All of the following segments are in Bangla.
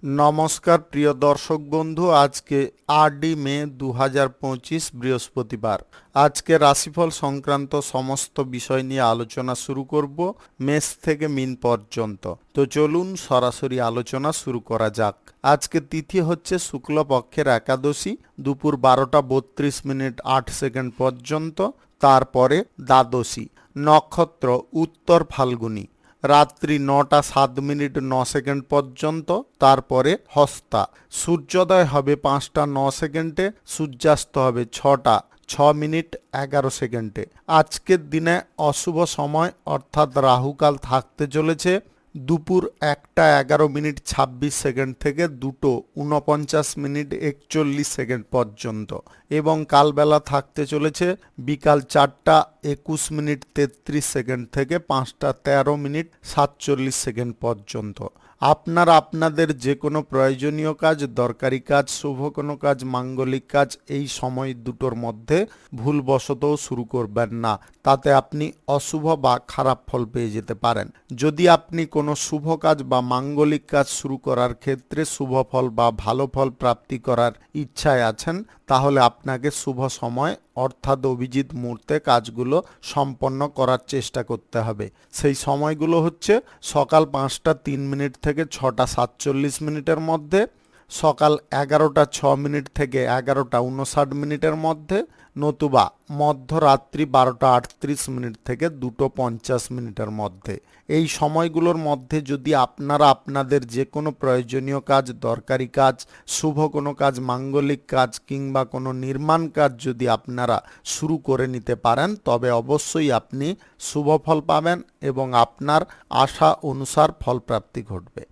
নমস্কার প্রিয় দর্শক বন্ধু, আজকে ৮ই মে ২০২৫ বৃহস্পতিবার। আজকে রাশিফল সংক্রান্ত সমস্ত বিষয় নিয়ে আলোচনা শুরু করব মেষ থেকে মিন পর্যন্ত। তো চলুন সরাসরি আলোচনা শুরু করা যাক। আজকে তিথি হচ্ছে শুক্লপক্ষের একাদশী, দুপুর ১২টা ৩২ মিনিট ৮ সেকেন্ড পর্যন্ত। তারপরে দ্বাদশী, নক্ষত্র উত্তর ফাল্গুনী, রাত্রি ৯টা ৭ মিনিট ৯ সেকেন্ড পর্যন্ত। তারপরে হস্তা, সূর্যোদয় হবে ৫টা ৯ সেকেন্ডে, সূর্যাস্ত হবে ৬টা ৬ মিনিট ১১ সেকেন্ডে। আজকের দিনে অশুভ সময় অর্থাৎ রাহুকাল থাকতে চলেছে দুপুর ১টা ১১ মিনিট ২৬ সেকেন্ড থেকে ২টো ৪৯ মিনিট ৪১ সেকেন্ড পর্যন্ত, এবং কালবেলা থাকতে চলেছে বিকাল ৪টা ২১ মিনিট ৩৩ সেকেন্ড থেকে ৫টা ১৩ মিনিট ৪৭ সেকেন্ড পর্যন্ত। আপনারা আপনাদের যে কোনো প্রয়োজনীয় কাজ, দরকারি কাজ, শুভ কোনো কাজ, মাঙ্গলিক কাজ এই সময় দুটোর মধ্যে ভুলবশতও শুরু করবেন না, তাতে আপনি অশুভ বা খারাপ ফল পেয়ে যেতে পারেন। যদি আপনি কোনো শুভ কাজ বা মাঙ্গলিক কাজ শুরু করার ক্ষেত্রে শুভ ফল বা ভালো ফল প্রাপ্তি করার ইচ্ছায় আছেন, তাহলে আপনাকে শুভ সময় অর্থাৎ অভিজিৎ মুহূর্তে কাজগুলো সম্পন্ন করার চেষ্টা করতে হবে। সেই সময়গুলো হচ্ছে সকাল ৫টা ৩ মিনিট থেকে ৬টা ৪৭ মিনিটের মধ্যে, সকাল ১১টা ৬ মিনিট থেকে ১১টা ৫৯ মিনিটের মধ্যে, নতুবা মধ্যরাত্রি ১২টা ৩৮ মিনিট থেকে ২টো ৫০ মিনিটের মধ্যে। এই সময়গুলোর মধ্যে যদি আপনারা আপনাদের যে কোনো প্রয়োজনীয় কাজ, দরকারি কাজ, শুভ কোনো কাজ, মাঙ্গলিক কাজ কিংবা কোনো নির্মাণ কাজ যদি আপনারা শুরু করে নিতে পারেন, তবে অবশ্যই আপনি শুভ ফল পাবেন এবং আপনার আশা অনুসার ফলপ্রাপ্তি ঘটবে।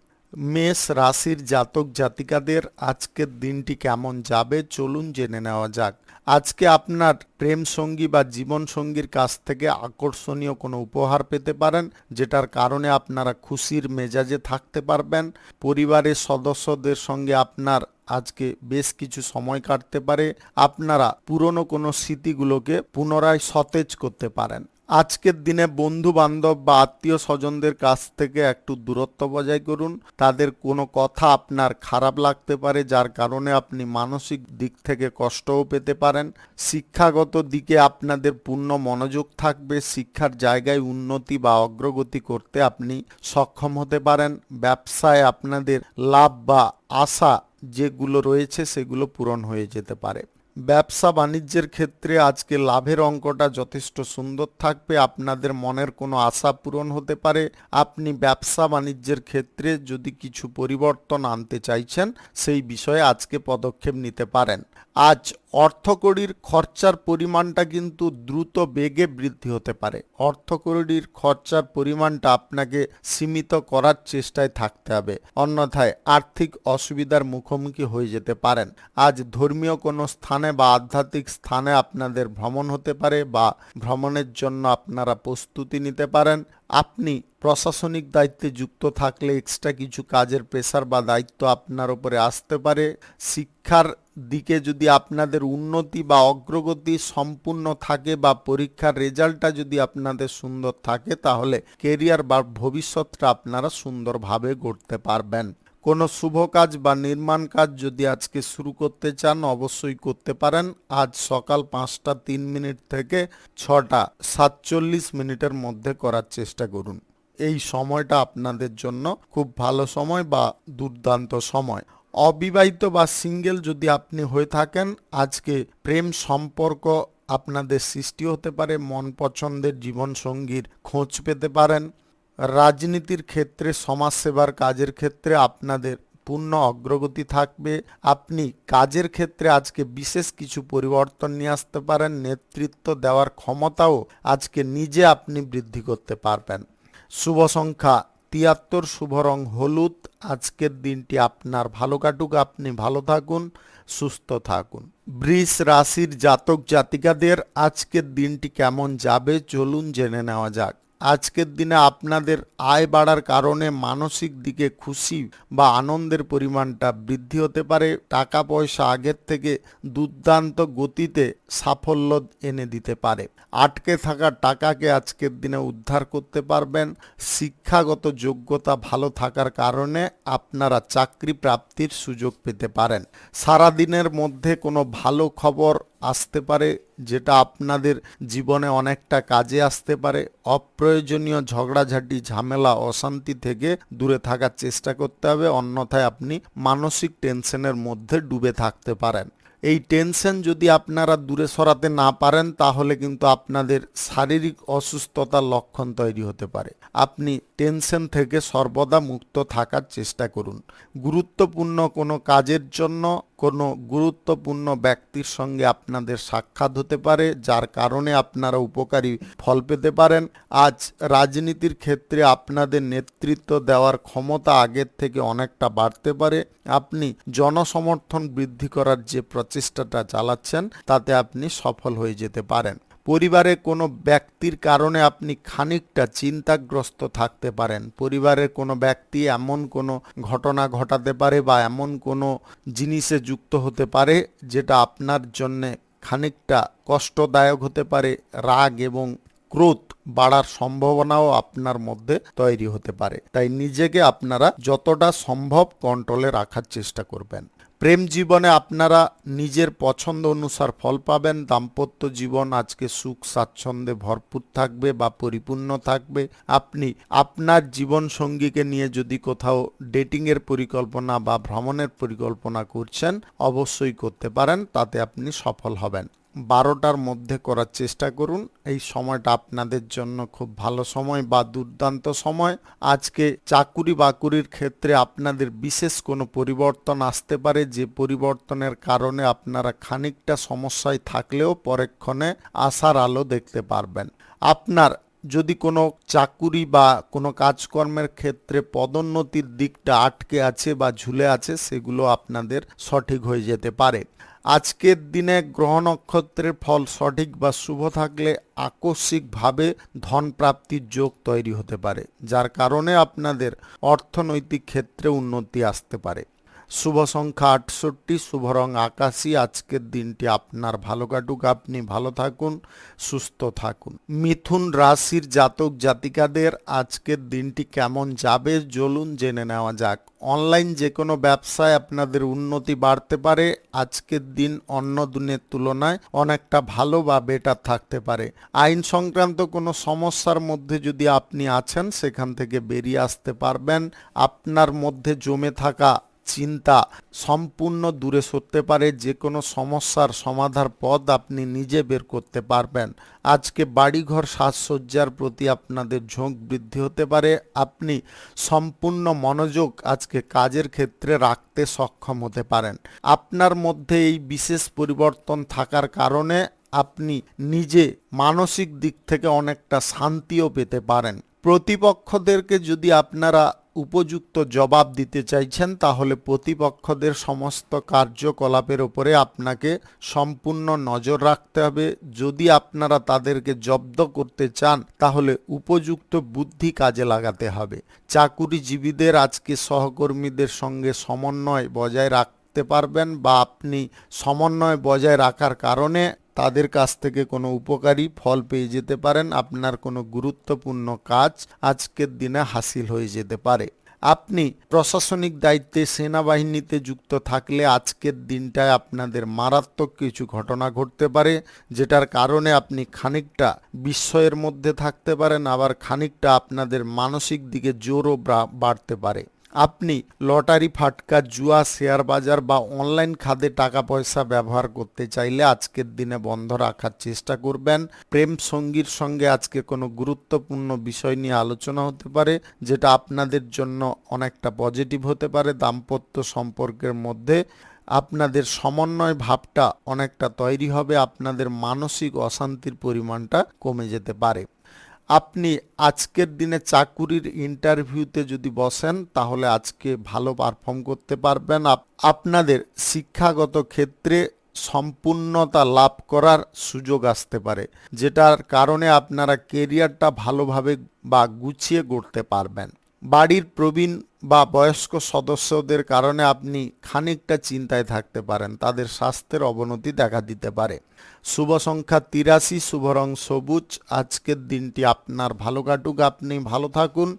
মেষ রাশির জাতক জাতিকাদের আজকের দিনটি কেমন যাবে চলুন জেনে নেওয়া যাক। আজকে আপনার প্রেম সঙ্গী বা জীবন সঙ্গীর কাছ থেকে আকর্ষণীয় কোনো উপহার পেতে পারেন, যেটার কারণে আপনারা খুশির মেজাজে থাকতে পারবেন। পরিবারের সদস্যদের সঙ্গে আপনার আজকে বেশ কিছু সময় কাটতে পারে। আপনারা পুরনো কোনো স্মৃতিগুলোকে পুনরায় সতেজ করতে পারেন। আজকের দিনে বন্ধু বান্ধব বা আত্মীয় স্বজনদের কাছ থেকে একটু দূরত্ব বজায় করুন। তাদের কোনো কথা আপনার খারাপ লাগতে পারে, যার কারণে আপনি মানসিক দিক থেকে কষ্টও পেতে পারেন। শিক্ষাগত দিকে আপনাদের পূর্ণ মনোযোগ থাকবে। শিক্ষার জায়গায় উন্নতি বা অগ্রগতি করতে আপনি সক্ষম হতে পারেন। ব্যবসায় আপনাদের লাভ বা আশা যেগুলো রয়েছে সেগুলো পূরণ হয়ে যেতে পারে। ব্যবসা বাণিজ্যের ক্ষেত্রে আজকে লাভের অঙ্কটা যথেষ্ট সুন্দর থাকবে। আপনাদের মনের কোনো আশা পূরণ হতে পারে। আপনি ব্যবসা বাণিজ্যের ক্ষেত্রে যদি কিছু পরিবর্তন আনতে চাইছেন, সেই বিষয়ে আজকে পদক্ষেপ নিতে পারেন। আজ অর্থকড়ির খরচার পরিমাণটা কিন্তু দ্রুত বেগে বৃদ্ধি হতে পারে। অর্থকড়ির খরচার পরিমাণটা আপনাকে সীমিত করার চেষ্টায় থাকতে হবে, অন্যথায় আর্থিক অসুবিধার মুখোমুখি হয়ে যেতে পারেন। আজ ধর্মীয় কোনো স্থানে বা আধ্যাত্মিক স্থানে আপনাদের ভ্রমণ হতে পারে বা ভ্রমণের জন্য আপনারা প্রস্তুতি নিতে পারেন। আপনি প্রশাসনিক দায়িত্বে যুক্ত থাকলে এক্সট্রা কিছু কাজের প্রেসার বা দায়িত্ব আপনার উপরে আসতে পারে। শিক্ষার দিকে যদি আপনাদের উন্নতি বা অগ্রগতি সম্পূর্ণ থাকে বা পরীক্ষার রেজাল্টটা যদি আপনাদের সুন্দর থাকে, তাহলে কেরিয়ার বা ভবিষ্যৎটা আপনারা সুন্দরভাবে গড়তে পারবেন। কোনো শুভ কাজ বা নির্মাণ কাজ যদি আজকে শুরু করতে চান, অবশ্যই করতে পারেন। আজ সকাল ৫টা ৩ মিনিট থেকে ৬টা ৪৭ মিনিটের মধ্যে করার চেষ্টা করুন। এই সময়টা আপনাদের জন্য খুব ভালো সময় বা দুর্দান্ত সময়। অবিবাহিত বা সিঙ্গেল যদি আপনি হয়ে থাকেন, আজকে প্রেম সম্পর্ক আপনাদের সৃষ্টি হতে পারে। মন পছন্দের জীবনসঙ্গীর খোঁজ পেতে পারেন। রাজনীতির ক্ষেত্রে, সমাজসেবার কাজের ক্ষেত্রে আপনাদের পূর্ণ অগ্রগতি থাকবে। আপনি কাজের ক্ষেত্রে আজকে বিশেষ কিছু পরিবর্তন নিয়ে আসতে পারেন। নেতৃত্ব দেওয়ার ক্ষমতাও আজকে নিজে আপনি বৃদ্ধি করতে পারবেন। শুভ সংখ্যা ৭৩, শুভ রং হলুদ। আজকের দিনটি আপনার ভালো কাটুক, আপনি ভালো থাকুন, সুস্থ থাকুন। বৃষ রাশির জাতক জাতিকাদের আজকের দিনটি কেমন যাবে চলুন জেনে নেওয়া যাক। আজকের দিনে আপনাদের আয় বাড়ার কারণে মানসিক দিকে খুশি বা আনন্দের পরিমাণটা বৃদ্ধি হতে পারে। টাকা পয়সা আগের থেকে দুর্দান্ত গতিতে সাফল্য এনে দিতে পারে। আটকে থাকা টাকাকে আজকের দিনে উদ্ধার করতে পারবেন। শিক্ষাগত যোগ্যতা ভালো থাকার কারণে আপনারা চাকরি প্রাপ্তির সুযোগ পেতে পারেন। সারাদিনের মধ্যে কোনো ভালো খবর আসতে পারে, যেটা আপনাদের জীবনে অনেকটা কাজে আসতে পারে। অপ্রয়োজনীয় ঝগড়াঝাটি, ঝামেলা, অশান্তি থেকে দূরে থাকার চেষ্টা করতে হবে, অন্যথায় আপনি মানসিক টেনশনের মধ্যে ডুবে থাকতে পারেন। এই টেনশন যদি আপনারা দূরে সরাতে না পারেন, তাহলে কিন্তু আপনাদের শারীরিক অসুস্থতার লক্ষণ তৈরি হতে পারে। আপনি টেনশন থেকে সর্বদা মুক্ত থাকার চেষ্টা করুন। গুরুত্বপূর্ণ কোনো কাজের জন্য কোনো গুরুত্বপূর্ণ ব্যক্তির সঙ্গে আপনাদের সাক্ষাৎ হতে পারে, যার কারণে আপনারা উপকারী ফল পেতে পারেন। আজ রাজনীতির ক্ষেত্রে আপনাদের নেতৃত্ব দেওয়ার ক্ষমতা আগের থেকে অনেকটা বাড়তে পারে। আপনি জনসমর্থন বৃদ্ধি করার যে প্রচেষ্টাটা চালাচ্ছেন, তাতে আপনি সফল হয়ে যেতে পারেন। পরিবারে কোনো ব্যক্তির কারণে আপনি খানিকটা চিন্তাগ্রস্ত থাকতে পারেন। পরিবারের কোনো ব্যক্তি এমন কোনো ঘটনা ঘটাতে পারে বা এমন কোনো জিনিসে যুক্ত হতে পারে, যেটা আপনার জন্যে খানিকটা কষ্টদায়ক হতে পারে। রাগ এবং ক্রোধ বাড়ার সম্ভাবনাও আপনার মধ্যে তৈরি হতে পারে। তাই নিজেকে আপনারা যতটা সম্ভব কন্ট্রোলে রাখার চেষ্টা করবেন। প্রেম জীবনে আপনারা নিজের পছন্দ অনুসার ফল পাবেন। দাম্পত্য জীবন আজকে সুখ স্বাচ্ছন্দ্যে ভরপুর থাকবে বা পরিপূর্ণ থাকবে। আপনি আপনার জীবন সঙ্গীকে নিয়ে যদি কোথাও ডেটিংয়ের পরিকল্পনা বা ভ্রমণের পরিকল্পনা করছেন, অবশ্যই করতে পারেন, তাতে আপনি সফল হবেন। 12টার মধ্যে করার চেষ্টা করুন। এই সময়টা আপনাদের জন্য খুব ভালো সময় বা দুর্দান্ত সময়। আজকে চাকুরি বাকুরির ক্ষেত্রে আপনাদের বিশেষ কোনো পরিবর্তন আসতে পারে, যে পরিবর্তনের কারণে আপনারা খানিকটা সমস্যায় থাকলেও পরক্ষণে আশার আলো দেখতে পারবেন। আপনার যদি কোনো চাকুরি বা কোনো কাজকর্মের ক্ষেত্রে পদোন্নতির দিকটা আটকে আছে বা ঝুলে আছে, সেগুলো আপনাদের সঠিক হয়ে যেতে পারে। আজকের দিনে গ্রহ নক্ষত্রের ফল সঠিক বা শুভ থাকলে আকস্মিকভাবে ধন প্রাপ্তির যোগ তৈরি হতে পারে, যার কারণে আপনাদের অর্থনৈতিক ক্ষেত্রে উন্নতি আসতে পারে। শুভ সংখ্যা 68, শুভ রং আকাশী। আজকের দিনটি আপনার ভালো কাটুক, আপনি ভালো থাকুন, সুস্থ থাকুন। মিথুন রাশির জাতক জাতিকাদের আজকের দিনটি কেমন যাবে চলুন জেনে নেওয়া যাক। অনলাইন যে কোনো ব্যবসায় আপনাদের উন্নতি বাড়তে পারে। আজকের দিন অন্য দিনের তুলনায় অনেকটা ভালো বা বেটার থাকতে পারে। আইন সংক্রান্ত কোনো সমস্যার মধ্যে যদি আপনি আছেন, সেখান থেকে বেরিয়ে আসতে পারবেন। আপনার মধ্যে জমে থাকা চিন্তা সম্পূর্ণ দূরে সরতে পারে। যে কোনো সমস্যার সমাধার পথ আপনি নিজে বের করতে পারবেন। আজকে বাড়িঘর সাজসজ্জার প্রতি আপনাদের ঝোঁক বৃদ্ধি হতে পারে। আপনি সম্পূর্ণ মনোযোগ আজকে কাজের ক্ষেত্রে রাখতে সক্ষম হতে পারেন। আপনার মধ্যে এই বিশেষ পরিবর্তন থাকার কারণে আপনি নিজে মানসিক দিক থেকে অনেকটা শান্তিও পেতে পারেন। প্রতিপক্ষদেরকে যদি আপনারা উপযুক্ত জবাব দিতে চাইছেন, তাহলে প্রতিপক্ষদের সমস্ত কার্যকলাপের উপরে আপনাকে সম্পূর্ণ নজর রাখতে হবে। যদি আপনারা তাদেরকে জব্দ করতে চান, তাহলে উপযুক্ত বুদ্ধি কাজে লাগাতে হবে। চাকুরিজীবীদের আজকে সহকর্মীদের সঙ্গে সমন্বয় বজায় রাখতে পারবেন, বা আপনি সমন্বয় বজায় রাখার কারণে তাদের কাছ থেকে কোনো উপকারী ফল পেয়ে যেতে পারেন। আপনার কোনো গুরুত্বপূর্ণ কাজ আজকের দিনে হাসিল হয়ে যেতে পারে। আপনি প্রশাসনিক দায়িত্বে সেনাবাহিনীতে যুক্ত থাকলে আজকের দিনটায় আপনাদের মারাত্মক কিছু ঘটনা ঘটতে পারে, যেটার কারণে আপনি খানিকটা বিস্ময়ের মধ্যে থাকতে পারেন, আবার খানিকটা আপনাদের মানসিক দিকে জোরও বাড়তে পারে। আপনি লটারি, ফাটকা, জুয়া, শেয়ার বাজার বা অনলাইন খাতে টাকা পয়সা ব্যবহার করতে চাইলে আজকের দিনে বন্ধ রাখার চেষ্টা করবেন। প্রেম সঙ্গীর সঙ্গে আজকে কোনো গুরুত্বপূর্ণ বিষয় নিয়ে আলোচনা হতে পারে, যেটা আপনাদের জন্য অনেকটা পজিটিভ হতে পারে। দাম্পত্য সম্পর্কের মধ্যে আপনাদের সমন্বয় ভাবটা অনেকটা তৈরি হবে। আপনাদের মানসিক অশান্তির পরিমাণটা কমে যেতে পারে। আপনি আজকের দিনে চাকুরির ইন্টারভিউতে যদি বসেন, তাহলে আজকে ভালো পারফর্ম করতে পারবেন। আপনাদের শিক্ষাগত ক্ষেত্রে সম্পূর্ণতা লাভ করার সুযোগ আসতে পারে, যেটার কারণে আপনারা কেরিয়ারটা ভালোভাবে বা গুছিয়ে গড়তে পারবেন। বাড়ির প্রবীণ বা বয়স্ক সদস্যদের কারণে আপনি খানিকটা চিন্তায় থাকতে পারেন, তাদের স্বাস্থ্যের অবনতি দেখা দিতে পারে। শুভ সংখ্যা 83, শুভ রং সবুজ। আজকের দিনটি আপনার ভালো কাটুক, আপনি ভালো থাকুন,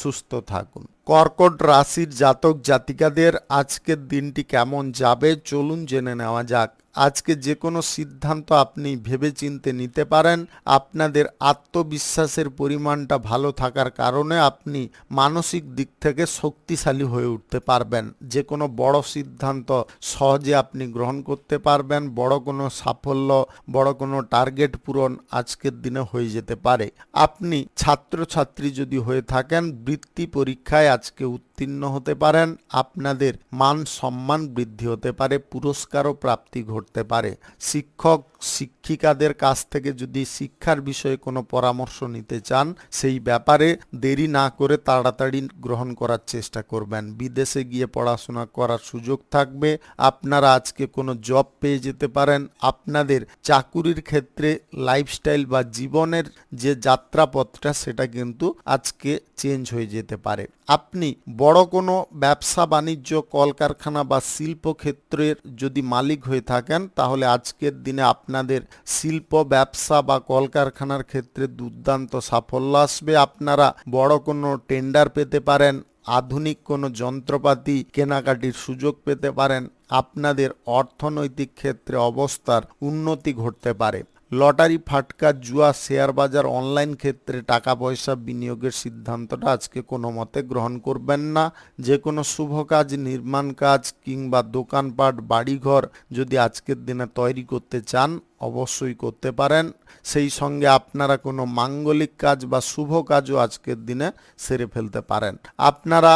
সুস্থ থাকুন। কর্কট রাশির জাতক জাতিকাদের আজকের দিনটি কেমন যাবে চলুন জেনে নেওয়া যাক। আজকে যে কোনো সিদ্ধান্ত আপনি ভেবেচিন্তে নিতে পারেন। আপনাদের আত্মবিশ্বাসের পরিমাণটা ভালো থাকার কারণে আপনি মানসিক দিক থেকে শক্তিশালী হয়ে উঠতে পারবেন। যে কোনো বড় সিদ্ধান্ত সহজে আপনি গ্রহণ করতে পারবেন। বড় কোনো সাফল্য, বড় কোনো টার্গেট পূরণ আজকের দিনে হয়ে যেতে পারে। আপনি ছাত্রছাত্রী যদি হয়ে থাকেন, বৃত্তি পরীক্ষায় আজকে উত্তীর্ণ হতে পারেন। আপনাদের মান সম্মান বৃদ্ধি হতে পারে, পুরস্কারও প্রাপ্তি ঘটতে পারে। শিক্ষক শিক্ষিকাদের কাছ থেকে যদি শিক্ষার বিষয়ে কোনো পরামর্শ নিতে চান, সেই ব্যাপারে দেরি না করে তাড়াতাড়ি গ্রহণ করার চেষ্টা করবেন। বিদেশে গিয়ে পড়াশোনা করার সুযোগ থাকবে। আপনারা আজকে কোনো জব পেয়ে যেতে পারেন। আপনাদের চাকুরির ক্ষেত্রে লাইফস্টাইল বা জীবনের যে যাত্রাপথটা সেটা কিন্তু আজকে চেঞ্জ হয়ে যেতে পারে। আপনি বড় কোনো ব্যবসা বাণিজ্য, কলকারখানা বা শিল্পক্ষেত্রের যদি মালিক হয়ে থাকেন, তাহলে আজকের দিনে আপনাদের শিল্প ব্যবসা বা কলকারখানার ক্ষেত্রে দুর্দান্ত সাফল্য আসবে। আপনারা বড় কোনো টেন্ডার পেতে পারেন, আধুনিক কোনো যন্ত্রপাতি কেনাকাটির সুযোগ পেতে পারেন। আপনাদের অর্থনৈতিক ক্ষেত্রে অবস্থার উন্নতি ঘটতে পারে। লটারি, ফাটকা, জুয়া, শেয়ার বাজার, অনলাইন ক্ষেত্রে টাকা পয়সা বিনিয়োগের সিদ্ধান্তটা আজকে কোনো মতে গ্রহণ করবেন না। যে কোনো শুভ কাজ, নির্মাণ কাজ কিংবা দোকানপাট, বাড়িঘর যদি আজকের দিনে তৈরি করতে চান, অবশ্যই করতে পারেন। সেই সঙ্গে আপনারা কোনো মাঙ্গলিক কাজ বা শুভ কাজও আজকের দিনে সেরে ফেলতে পারেন। আপনারা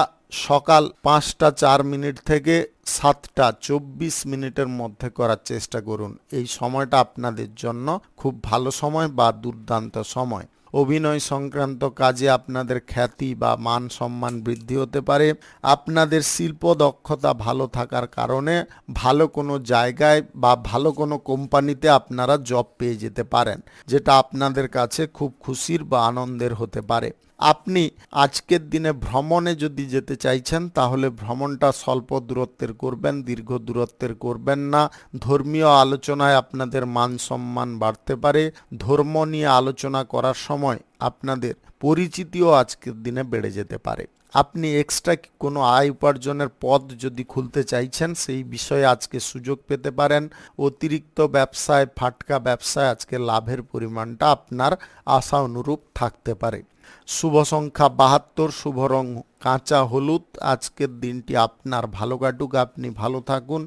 সকাল 5টা 4 মিনিট থেকে 7টা 24 মিনিটের মধ্যে করার চেষ্টা করুন। এই সময়টা আপনাদের জন্য খুব ভালো সময় বা দুর্দান্ত সময়। অভিনয় সংক্রান্ত কাজে আপনাদের খ্যাতি বা মান সম্মান বৃদ্ধি হতে পারে। আপনাদের শিল্প দক্ষতা ভালো থাকার কারণে ভালো কোনো জায়গায় বা ভালো কোনো কোম্পানিতে আপনারা জব পেয়ে যেতে পারেন, যেটা আপনাদের কাছে খুব খুশির বা আনন্দের হতে পারে। আপনি আজকের দিনে ভ্রমণে যদি যেতে চাইছেন, তাহলে ভ্রমণটা স্বল্প দূরত্বের করবেন, দীর্ঘ দূরত্বের করবেন না। ধর্মীয় আলোচনায় আপনাদের মান সম্মান বাড়তে পারে। ধর্ম নিয়ে আলোচনা করার সময় আপনাদের পরিচিতিও আজকের দিনে বেড়ে যেতে পারে। আপনি এক্সট্রা কোনো আয় উপার্জনের পথ যদি খুলতে চাইছেন, সেই বিষয়ে আজকে সুযোগ পেতে পারেন। অতিরিক্ত ব্যবসায়, ফাটকা ব্যবসায় আজকে লাভের পরিমাণটা আপনার আশা অনুরূপ থাকতে পারে। শুভ সংখ্যা 72, শুভ রং কাঁচা হলুদ। আজকের দিনটি আপনার ভালো কাটুক, আপনি ভালো থাকুন,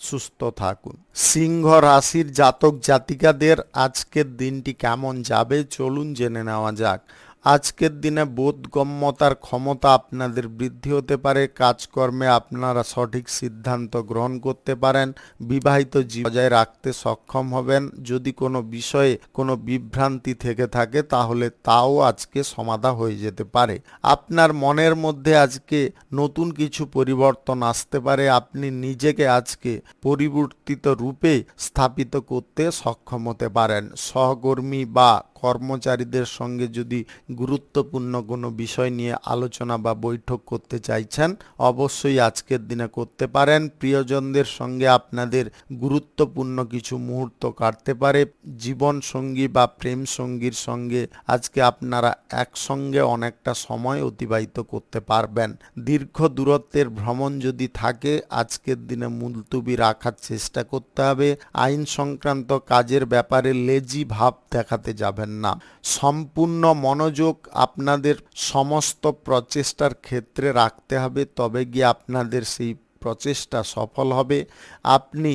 সুস্থ থাকুন। সিংহ রাশির জাতক জাতিকাদের আজকের দিনটি কেমন যাবে চলুন জেনে নেওয়া যাক। আজকের দিনে বোধগম্যতার ক্ষমতা আপনাদের বৃদ্ধি হতে পারে। কাজকর্মে আপনারা সঠিক সিদ্ধান্ত গ্রহণ করতে পারেন। বিবাহিত জীবন বজায় রাখতে সক্ষম হবেন। যদি কোনো বিষয়ে কোনো বিভ্রান্তি থেকে থাকে, তাহলে তাও আজকে সমাধা হয়ে যেতে পারে। আপনার মনের মধ্যে আজকে নতুন কিছু পরিবর্তন আসতে পারে। আপনি নিজেকে আজকে পরিবর্তিত রূপে স্থাপিত করতে সক্ষম হতে পারেন। সহকর্মী বা কর্মচারীদের সঙ্গে যদি গুরুত্বপূর্ণ কোনো বিষয় নিয়ে আলোচনা বা বৈঠক করতে চাইছেন, অবশ্যই আজকের দিনে করতে পারেন। প্রিয়জনদের সঙ্গে আপনাদের গুরুত্বপূর্ণ কিছু মুহূর্ত কাটতে পারে। জীবন সঙ্গী বা প্রেম সঙ্গীর সঙ্গে আজকে আপনারা একসঙ্গে অনেকটা সময় অতিবাহিত করতে পারবেন। দীর্ঘ দূরত্বের ভ্রমণ যদি থাকে, আজকের দিনে মুলতুবি রাখার চেষ্টা করতে হবে। আইন সংক্রান্ত কাজের ব্যাপারে লেজি ভাব দেখাতে যাবেন না। সম্পূর্ণ মনোযোগ আপনাদের সমস্ত প্রচেষ্টার ক্ষেত্রে রাখতে হবে, তবে গিয়ে আপনাদের সেই প্রচেষ্টা সফল হবে। আপনি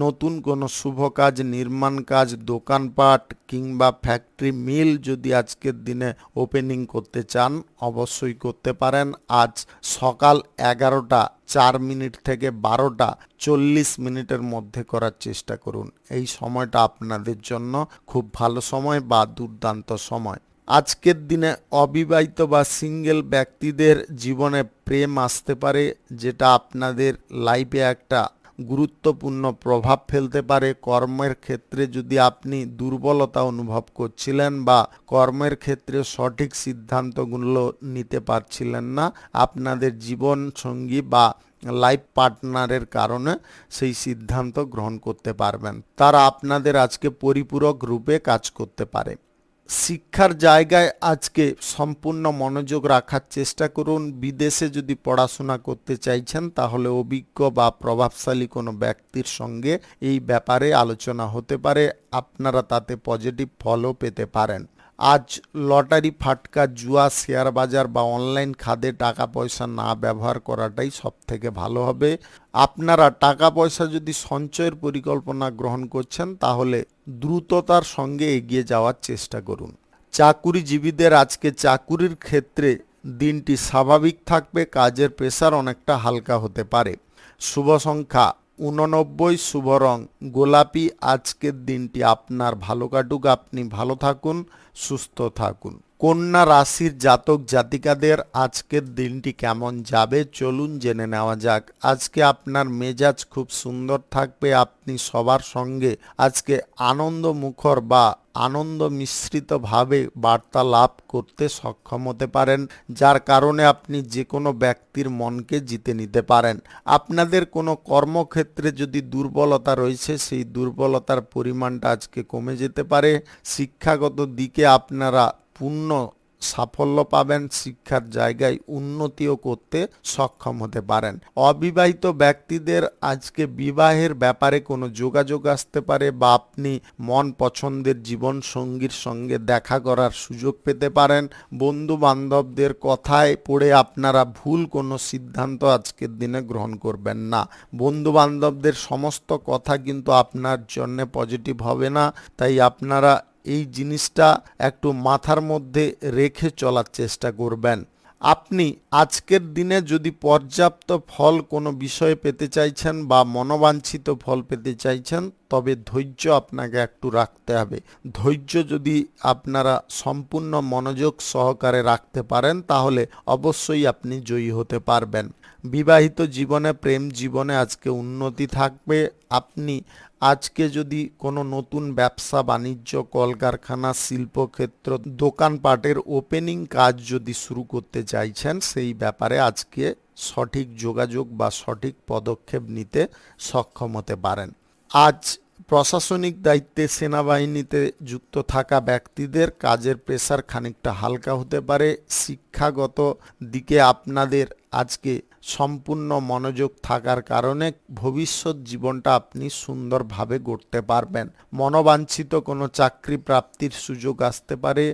নতুন কোনো শুভ কাজ, নির্মাণ কাজ, দোকানপাট কিংবা ফ্যাক্টরি মিল যদি আজকের দিনে ওপেনিং করতে চান, অবশ্যই করতে পারেন। আজ সকাল 11টা 4 মিনিট থেকে 12টা 40 মিনিটের মধ্যে করার চেষ্টা করুন। এই সময়টা আপনাদের জন্য খুব ভালো সময় বা দুর্দান্ত সময়। আজকের দিনে অবিবাহিত বা সিঙ্গেল ব্যক্তিদের জীবনে প্রেম আসতে পারে, যেটা আপনাদের লাইফে একটা গুরুত্বপূর্ণ প্রভাব ফেলতে পারে। কর্মের ক্ষেত্রে যদি আপনি দুর্বলতা অনুভব করছিলেন বা কর্মের ক্ষেত্রে সঠিক সিদ্ধান্তগুলো নিতে পারছিলেন না, আপনাদের জীবন সঙ্গী বা লাইফ পার্টনারের কারণে সেই সিদ্ধান্ত গ্রহণ করতে পারবেন। তারা আপনাদের আজকে পরিপূরক রূপে কাজ করতে পারে। শিক্ষার জায়গায় আজকে সম্পূর্ণ মনোযোগ রাখার চেষ্টা করুন। বিদেশে যদি পড়াশোনা করতে চাইছেন তাহলে অভিজ্ঞ বা প্রভাবশালী কোনো ব্যক্তির সঙ্গে এই ব্যাপারে আলোচনা হতে পারে, আপনারা তাতে পজিটিভ ফলও পেতে পারেন। আজ লটারি, ফাটকা, জুয়া, শেয়ার বাজার বা অনলাইন খাতে টাকা পয়সা না ব্যবহার করাটাই সবথেকে ভালো হবে। আপনারা টাকা পয়সা যদি সঞ্চয়ের পরিকল্পনা গ্রহণ করছেন তাহলে দ্রুততার সঙ্গে এগিয়ে যাওয়ার চেষ্টা করুন। চাকুরিজীবীদের আজকে চাকুরির ক্ষেত্রে দিনটি স্বাভাবিক থাকবে, কাজের প্রেসার অনেকটা হালকা হতে পারে। শুভ সংখ্যা 89, শুভ রং গোলাপি। আজকের দিনটি আপনার ভালো কাটুক, আপনি ভালো থাকুন, সুস্থ থাকুন। কন্যা রাশির জাতক জাতিকাদের আজকের দিনটি কেমন যাবে চলুন জেনে নেওয়া যাক। আজকে আপনার মেজাজ খুব সুন্দর থাকবে, আপনি সবার সঙ্গে আজকে আনন্দ মুখর বা আনন্দ মিশ্রিতভাবে বার্তালাপ করতে সক্ষম হতে পারেন, যার কারণে আপনি যে কোনো ব্যক্তির মনকে জিতে নিতে পারেন। আপনাদের কোনো কর্মক্ষেত্রে যদি দুর্বলতা রয়েছে সেই দুর্বলতার পরিমাণটা আজকে কমে যেতে পারে। শিক্ষাগত দিকে আপনারা পূর্ণ সাফল্য পাবেন, শিক্ষার জায়গায় উন্নতিও করতে সক্ষম হতে পারেন। অবিবাহিত ব্যক্তিদের আজকে বিবাহের ব্যাপারে কোনো যোগাযোগ আসতে পারে বা আপনি মন পছন্দের জীবন সঙ্গীর সঙ্গে দেখা করার সুযোগ পেতে পারেন। বন্ধু বান্ধবদের কথায় পড়ে আপনারা ভুল কোনো সিদ্ধান্ত আজকের দিনে গ্রহণ করবেন না। বন্ধু বান্ধবদের সমস্ত কথা কিন্তু আপনার জন্য পজিটিভ হবে না, তাই আপনারা এই জিনিসটা একটু মাথার মধ্যে রেখে চলার চেষ্টা করবেন। আপনি আজকের দিনে যদি পর্যাপ্ত ফল কোনো বিষয়ে পেতে চাইছেন বা মনোবাঞ্ছিত ফল পেতে চাইছেন তবে ধৈর্য আপনাকে একটু রাখতে হবে। ধৈর্য যদি আপনারা সম্পূর্ণ মনোযোগ সহকারে রাখতে পারেন তাহলে অবশ্যই আপনি জয়ী হতে পারবেন। বিবাহিত জীবনে, প্রেম জীবনে আজকে উন্নতি থাকবে। আপনি আজকে যদি কোনো নতুন ব্যবসা বাণিজ্য, কলকারখানা, শিল্পক্ষেত্র, দোকানপাটের ওপেনিং কাজ যদি শুরু করতে চাইছেন সেই ব্যাপারে আজকে সঠিক যোগাযোগ বা সঠিক পদক্ষেপ নিতে সক্ষম হতে পারেন। আজ প্রশাসনিক দায়িত্বে, সেনাবাহিনীতে যুক্ত থাকা ব্যক্তিদের কাজের প্রেসার খানিকটা হালকা হতে পারে। শিক্ষাগত দিকে আপনাদের আজকে সম্পূর্ণ মনোযোগ থাকার কারণে ভবিষ্যৎ জীবনটা আপনি সুন্দরভাবে গড়তে পারবেন। মনোবাঞ্ছিত কোনো চাকরি প্রাপ্তির সুযোগ আসতে পারে।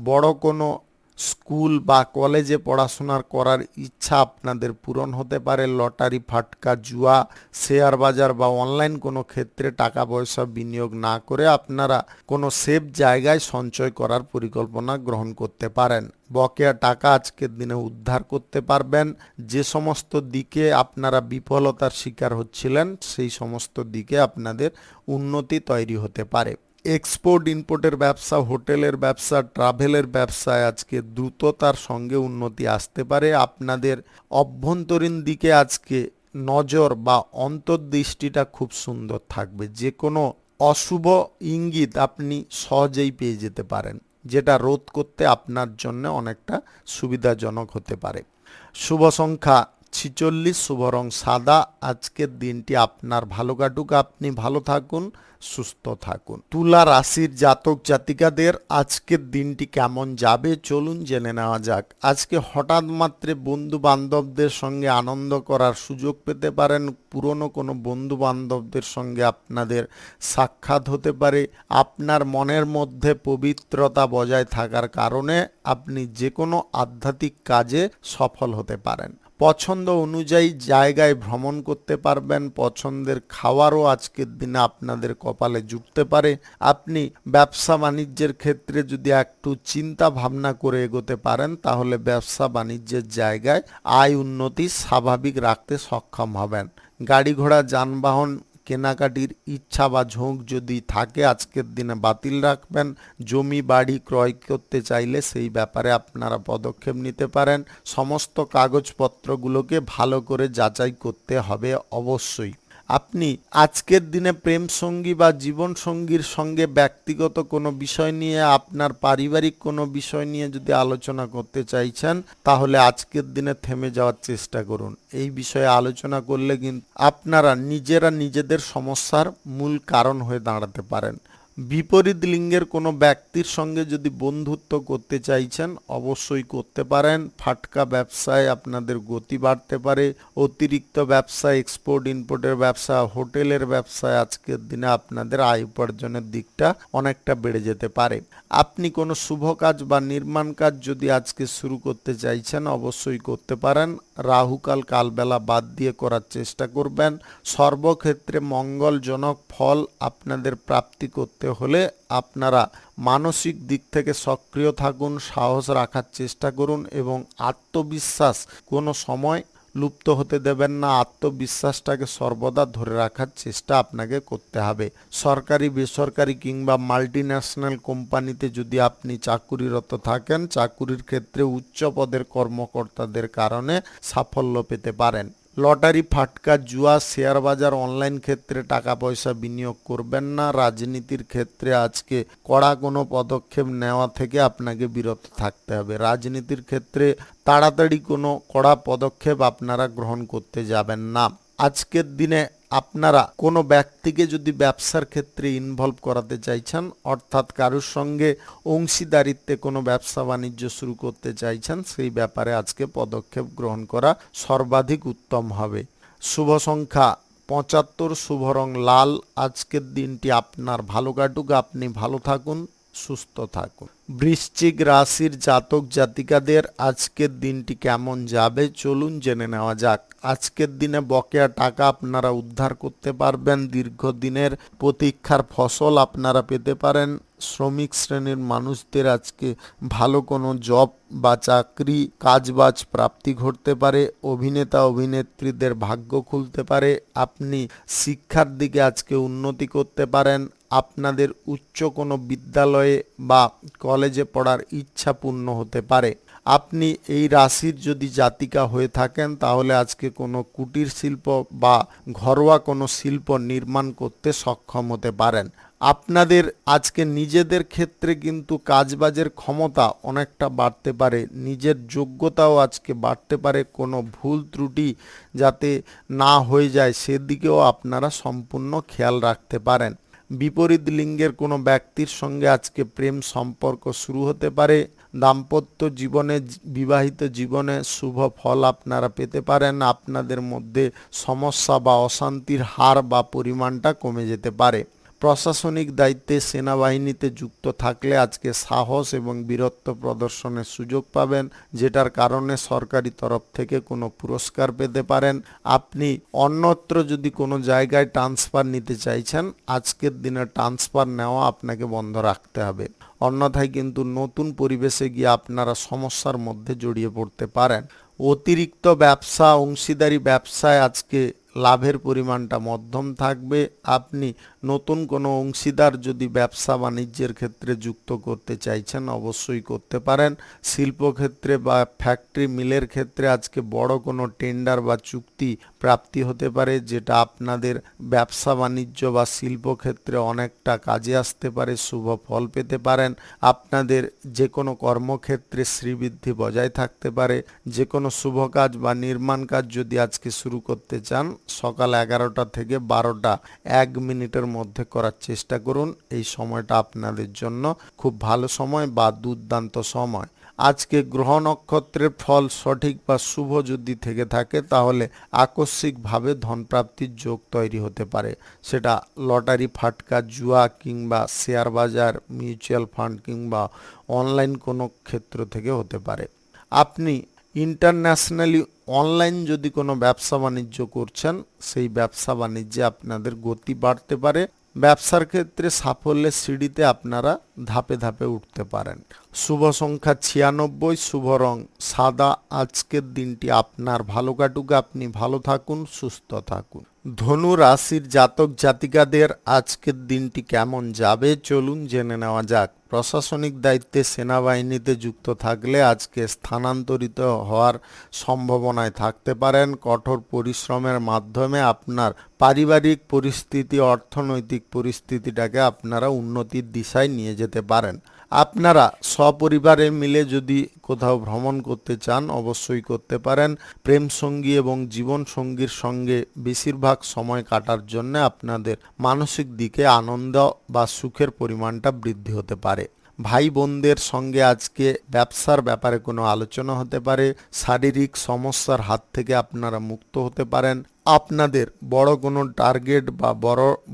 বড় কোনো স্কুল বা কলেজে পড়াশোনার করার ইচ্ছা আপনাদের পূরণ হতে পারে। লটারি, ফাটকা, জুয়া, শেয়ার বাজার বা অনলাইন কোনো ক্ষেত্রে টাকা পয়সা বিনিয়োগ না করে আপনারা কোনো সেফ জায়গায় সঞ্চয় করার পরিকল্পনা গ্রহণ করতে পারেন। বকেয়া টাকা আজকের দিনে উদ্ধার করতে পারবেন। যে সমস্ত দিকে আপনারা বিফলতার শিকার হচ্ছিলেন সেই সমস্ত দিকে আপনাদের উন্নতি তৈরি হতে পারে। এক্সপোর্ট ইম্পোর্টের ব্যবসা, হোটেলের ব্যবসা, ট্রাভেলের ব্যবসায় আজকে দ্রুততার সঙ্গে উন্নতি আসতে পারে। আপনাদের অভ্যন্তরীণ দিকে আজকে নজর বা অন্তর্দৃষ্টিটা খুব সুন্দর থাকবে। যে কোনো অশুভ ইঙ্গিত আপনি সহজেই পেয়ে যেতে পারেন, যেটা রোধ করতে আপনার জন্য অনেকটা সুবিধাজনক হতে পারে। শুভ সংখ্যা 46, শুভ রং সাদা। আজকের দিনটি আপনার ভালো কাটুক, আপনি ভালো থাকুন, সুস্থ থাকুন। তুলা রাশির জাতক জাতিকাদের আজকের দিনটি কেমন যাবে চলুন জেনে নেওয়া যাক। আজকে হঠাৎ মাত্রে বন্ধু বান্ধবদের সঙ্গে আনন্দ করার সুযোগ পেতে পারেন। পুরনো কোনো বন্ধু বান্ধবদের সঙ্গে আপনাদের সাক্ষাৎ হতে পারে। আপনার মনের মধ্যে পবিত্রতা বজায় থাকার কারণে আপনি যে কোনো আধ্যাত্মিক কাজে সফল হতে পারেন। পছন্দ অনুযায়ী জায়গায় ভ্রমণ করতে পারবেন। পছন্দের খাবারও আজকের দিনে আপনাদের কপালে জুটতে পারে। আপনি ব্যবসা বাণিজ্যের ক্ষেত্রে যদি একটু চিন্তা ভাবনা করে এগোতে পারেন তাহলে ব্যবসা বাণিজ্যের জায়গায় আয় উন্নতি স্বাভাবিক রাখতে সক্ষম হবেন। গাড়ি ঘোড়া, যানবাহন কেনাকাটির ইচ্ছা বা ঝোঁক যদি থাকে আজকের দিনে বাতিল রাখবেন। জমি বাড়ি ক্রয় করতে চাইলে সেই ব্যাপারে আপনারা পদক্ষেপ নিতে পারেন। সমস্ত কাগজপত্রগুলোকে ভালো করে যাচাই করতে হবে অবশ্যই। আপনি আজকের দিনে প্রেম সঙ্গী বা জীবন সঙ্গীর সঙ্গে ব্যক্তিগত কোনো বিষয় নিয়ে, আপনার পারিবারিক কোনো বিষয় নিয়ে যদি আলোচনা করতে চাইছেন, তাহলে আজকের দিনে থেমে যাওয়ার চেষ্টা করুন। এই বিষয়ে আলোচনা করলে কিন্তু আপনারা নিজেরা নিজেদের সমস্যার মূল কারণ হয়ে দাঁড়াতে পারেন। বিপরীত লিঙ্গের কোনো ব্যক্তির সঙ্গে যদি বন্ধুত্ব করতে চাইছেন, অবশ্যই করতে পারেন। ফাটকা ব্যবসায় আপনাদের গতি বাড়তে পারে। অতিরিক্ত ব্যবসা, এক্সপোর্ট ইম্পোর্টের ব্যবসা, হোটেলের ব্যবসায় আজকের দিনে আপনাদের আয় উপার্জনের দিকটা অনেকটা বেড়ে যেতে পারে। আপনি কোনো শুভ কাজ বা নির্মাণ কাজ যদি আজকে শুরু করতে চাইছেন, অবশ্যই করতে পারেন। রাহুকাল কালবেলা বাদ দিয়ে করার চেষ্টা করবেন। সর্বক্ষেত্রে মঙ্গলজনক ফল আপনাদের প্রাপ্তি করতে হলে আপনারা মানসিক দিক থেকে সক্রিয় থাকুন, সাহস রাখার চেষ্টা করুন এবং আত্মবিশ্বাস কোনো সময় লুপ্ত হতে দেবেন না। আত্মবিশ্বাসটাকে সর্বদা ধরে রাখার চেষ্টা আপনাকে করতে হবে। সরকারি, বেসরকারি কিংবা মাল্টিন্যাশনাল কোম্পানিতে যদি আপনি চাকুরিরত থাকেন, চাকুরির ক্ষেত্রে উচ্চ পদের কর্মকর্তাদের কারণে সাফল্য পেতে পারেন। লটারি, ফাটকা, জুয়া, শেয়ার বাজার, অনলাইন ক্ষেত্রে টাকা পয়সা বিনিয়োগ করবেন না। রাজনীতির ক্ষেত্রে আজকে কড়া কোনো পদক্ষেপ নেওয়া থেকে আপনাকে বিরত থাকতে হবে। রাজনীতির ক্ষেত্রে তাড়াতাড়ি কোনো কড়া পদক্ষেপ আপনারা গ্রহণ করতে যাবেন না। আজকের দিনে আপনারা কোনো ব্যক্তিকে যদি ব্যবসার ক্ষেত্রে ইনভলভ করাতে চাইছেন, অর্থাৎ কারোর সঙ্গে অংশীদারিত্বে কোনো ব্যবসা বাণিজ্য শুরু করতে চাইছেন, সেই ব্যাপারে আজকে পদক্ষেপ গ্রহণ করা সর্বাধিক উত্তম হবে। শুভ সংখ্যা 75, শুভ রং লাল। আজকের দিনটি আপনার ভালো কাটুক, আপনি ভালো থাকুন, সুস্থ থাকুন। বৃশ্চিক রাশির জাতক জাতিকাদের আজকের দিনটি কেমন যাবে চলুন জেনে নেওয়া যাক। আজকের দিনে বকেয়া টাকা আপনারা উদ্ধার করতে পারবেন। দীর্ঘদিনের প্রতীক্ষার ফসল আপনারা পেতে পারেন। শ্রমিক শ্রেণীর মানুষদের আজকে ভালো কোনো জব বা চাকরি, কাজবাজ প্রাপ্তি ঘটতে পারে। অভিনেতা অভিনেত্রীদের ভাগ্য খুলতে পারে। আপনি শিক্ষার দিকে আজকে উন্নতি করতে পারেন। আপনাদের উচ্চ কোনো বিদ্যালয়ে বা কলেজে পড়ার ইচ্ছা পূর্ণ হতে পারে। আপনি এই রাশির যদি জাতিকা হয়ে থাকেন, তাহলে আজকে কোনো কুটির শিল্প বা ঘরোয়া কোনো শিল্প নির্মাণ করতে সক্ষম হতে পারেন। আপনাদের আজকে নিজেদের ক্ষেত্রে কিন্তু কাজবাজের ক্ষমতা অনেকটা বাড়তে পারে। নিজের যোগ্যতাও আজকে বাড়তে পারে। কোনো ভুল ত্রুটি যাতে না হয়ে যায় সেদিকেও আপনারা সম্পূর্ণ খেয়াল রাখতে পারেন। বিপরীত লিঙ্গের কোনো ব্যক্তির সঙ্গে আজকে প্রেম সম্পর্ক শুরু হতে পারে। দাম্পত্য জীবনে, বিবাহিত জীবনে শুভ ফল আপনারা পেতে পারেন। আপনাদের মধ্যে সমস্যা বা অশান্তির হার বা পরিমাণটা কমে যেতে পারে। প্রশাসনিক দায়িত্বে, সেনাবাহিনীতে যুক্ত থাকলে আজকে সাহস এবং বীরত্ব প্রদর্শনের সুযোগ পাবেন, যেটার কারণে সরকারি তরফ থেকে কোনো পুরস্কার পেতে পারেন। আপনি অন্যত্র যদি কোনো জায়গায় ট্রান্সফার নিতে চাইছেন, আজকের দিনে ট্রান্সফার নেওয়া আপনাকে বন্ধ রাখতে হবে। অন্যথায় কিন্তু নতুন পরিবেশে গিয়ে আপনারা সমস্যার মধ্যে জড়িয়ে পড়তে পারেন। অতিরিক্ত ব্যবসা, অংশীদারি ব্যবসায় আজকে লাভের পরিমাণটা মধ্যম থাকবে। আপনি নতুন কোনো অংশীদার যদি ব্যবসা বাণিজ্যের ক্ষেত্রে যুক্ত করতে চাইছেন, অবশ্যই করতে পারেন। শিল্পক্ষেত্রে বা ফ্যাক্টরি মিলের ক্ষেত্রে আজকে বড় কোনো টেন্ডার বা চুক্তি প্রাপ্তি হতে পারে, যেটা আপনাদের ব্যবসা বাণিজ্য বা শিল্পক্ষেত্রে অনেকটা কাজে আসতে পারে। শুভ ফল পেতে পারেন। আপনাদের যে কোনো কর্মক্ষেত্রে শ্রীবৃদ্ধি বজায় থাকতে পারে। যে কোনো শুভ কাজ বা নির্মাণ কাজ যদি আজকে শুরু করতে চান, সকাল 11টা থেকে 12টা 1 মিনিটের মধ্যে করার চেষ্টা করুন। এই সময়টা আপনাদের জন্য খুব ভালো সময় বা দুর্দান্ত সময়। আজকে গ্রহ নক্ষত্রের ফল সঠিক বা শুভ যদি থেকে থাকে, তাহলে আকস্মিকভাবে ধনপ্রাপ্তির যোগ তৈরি হতে পারে। সেটা লটারি, ফাটকা, জুয়া কিংবা শেয়ার বাজার, মিউচুয়াল ফান্ড কিংবা অনলাইন কোনো ক্ষেত্র থেকে হতে পারে। আপনি ইন্টারন্যাশনালি অনলাইন যদি কোনো ব্যবসা বাণিজ্য করছেন, সেই ব্যবসা বাণিজ্যে আপনাদের গতি বাড়তে পারে। ব্যবসার ক্ষেত্রে সাফল্যের সিঁড়িতে আপনারা ধাপে ধাপে উঠতে পারেন। শুভ সংখ্যা 96, শুভ রং সাদা। আজকের দিনটি আপনার ভালো কাটুক, আপনি ভালো থাকুন, সুস্থ থাকুন। ধনু রাশির জাতক জাতিকাদের আজকের দিনটি কেমন যাবে চলুন জেনে নেওয়া যাক। প্রশাসনিক দায়িত্বে সেনাবাহিনীতে যুক্ত থাকলে আজকে স্থানান্তরিত হওয়ার সম্ভাবনায় থাকতে পারেন। কঠোর পরিশ্রমের মাধ্যমে আপনার পারিবারিক পরিস্থিতি, অর্থনৈতিক পরিস্থিতিটাকে আপনারা উন্নতির দিশায় নিয়ে যেতে পারেন। আপনারা সপরিবারে মিলে যদি কোথাও ভ্রমণ করতে চান অবশ্যই করতে পারেন। প্রেম সঙ্গী এবং জীবন সঙ্গীর সঙ্গে বেশিরভাগ সময় কাটার জন্য আপনাদের মানসিক দিকে আনন্দ বা সুখের পরিমাণটা বৃদ্ধি হতে পারে। ভাই বোনদের সঙ্গে আজকে ব্যবসার ব্যাপারে কোনো আলোচনা হতে পারে। শারীরিক সমস্যার হাত থেকে আপনারা মুক্ত হতে পারেন। আপনাদের বড় কোনো টার্গেট বা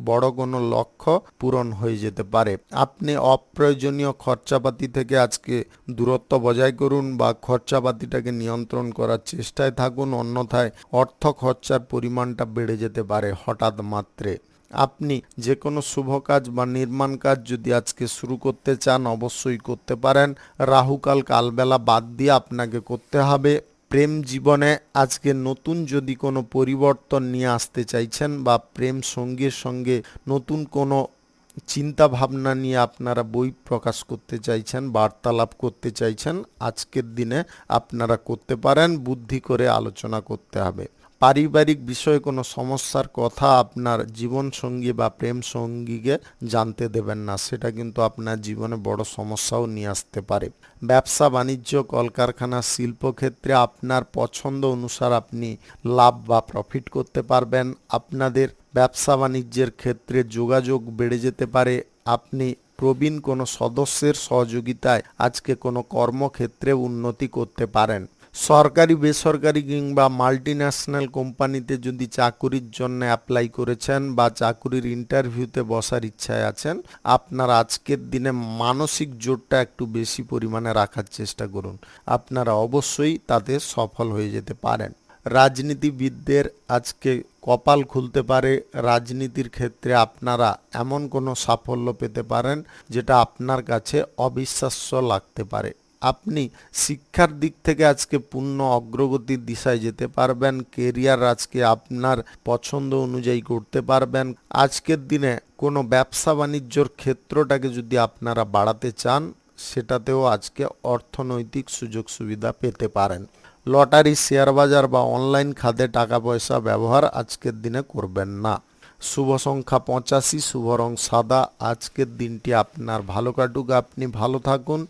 বড় কোনো লক্ষ্য পূরণ হয়ে যেতে পারে। আপনি অপ্রয়োজনীয় খরচাপাতি থেকে আজকে দূরত্ব বজায় করুন বা খরচাপাতিটাকে নিয়ন্ত্রণ করার চেষ্টায় থাকুন, অন্যথায় অর্থ খরচার পরিমাণটা বেড়ে যেতে পারে হঠাৎ মাত্রে। আপনি যে কোনো শুভ কাজ বা নির্মাণ কাজ যদি আজকে শুরু করতে চান অবশ্যই করতে পারেন। রাহুকাল কালবেলা বাদ দিয়ে আপনাকে করতে হবে। প্রেম জীবনে আজকে নতুন যদি কোনো পরিবর্তন নিয়ে আসতে চাইছেন বা প্রেম সঙ্গীর সঙ্গে নতুন কোনো চিন্তা ভাবনা নিয়ে আপনারা বই প্রকাশ করতে চাইছেন, বার্তালাপ করতে চাইছেন, আজকের দিনে আপনারা করতে পারেন। বুদ্ধি করে আলোচনা করতে হবে। পারিবারিক বিষয়ে কোনো সমস্যার কথা আপনার জীবন সঙ্গী বা প্রেম সঙ্গীকে জানতে দেবেন না, সেটা কিন্তু আপনার জীবনে বড় সমস্যাও নিয়ে আসতে পারে। ব্যবসা বাণিজ্য, কলকারখানা, শিল্পক্ষেত্রে আপনার পছন্দ অনুসার আপনি লাভ বা প্রফিট করতে পারবেন। আপনাদের ব্যবসা বাণিজ্যের ক্ষেত্রে যোগাযোগ বেড়ে যেতে পারে। আপনি প্রবীণ কোনো সদস্যের সহযোগিতায় আজকে কোনো কর্মক্ষেত্রে উন্নতি করতে পারেন। সরকারি, বেসরকারি কিংবা মাল্টিন্যাশনাল কোম্পানিতে যদি চাকুরির জন্য অ্যাপ্লাই করেছেন বা চাকুরির ইন্টারভিউতে বসার ইচ্ছায় আছেন, আপনারা আজকের দিনে মানসিক জোরটা একটু বেশি পরিমাণে রাখার চেষ্টা করুন। আপনারা অবশ্যই তাতে সফল হয়ে যেতে পারেন। রাজনীতিবিদদের আজকে কপাল খুলতে পারে। রাজনীতির ক্ষেত্রে আপনারা এমন কোনো সাফল্য পেতে পারেন যেটা আপনার কাছে অবিশ্বাস্য লাগতে পারে। আপনি শিক্ষার দিক থেকে আজকে পূর্ণ অগ্রগতির দিশায় যেতে পারবেন। কেরিয়ার আজকে আপনার পছন্দ অনুযায়ী করতে পারবেন। আজকের দিনে কোনো ব্যবসা বাণিজ্যর ক্ষেত্রটাকে যদি আপনারা বাড়াতে চান সেটাতেও আজকে অর্থনৈতিক সুযোগ সুবিধা পেতে পারেন। লটারি, শেয়ার বাজার বা অনলাইন খাতে টাকা পয়সা ব্যবহার আজকের দিনে করবেন না। শুভ সংখ্যা 85, শুভ রং সাদা। আজকের দিনটি আপনার ভালো কাটুক, আপনি ভালো থাকুন,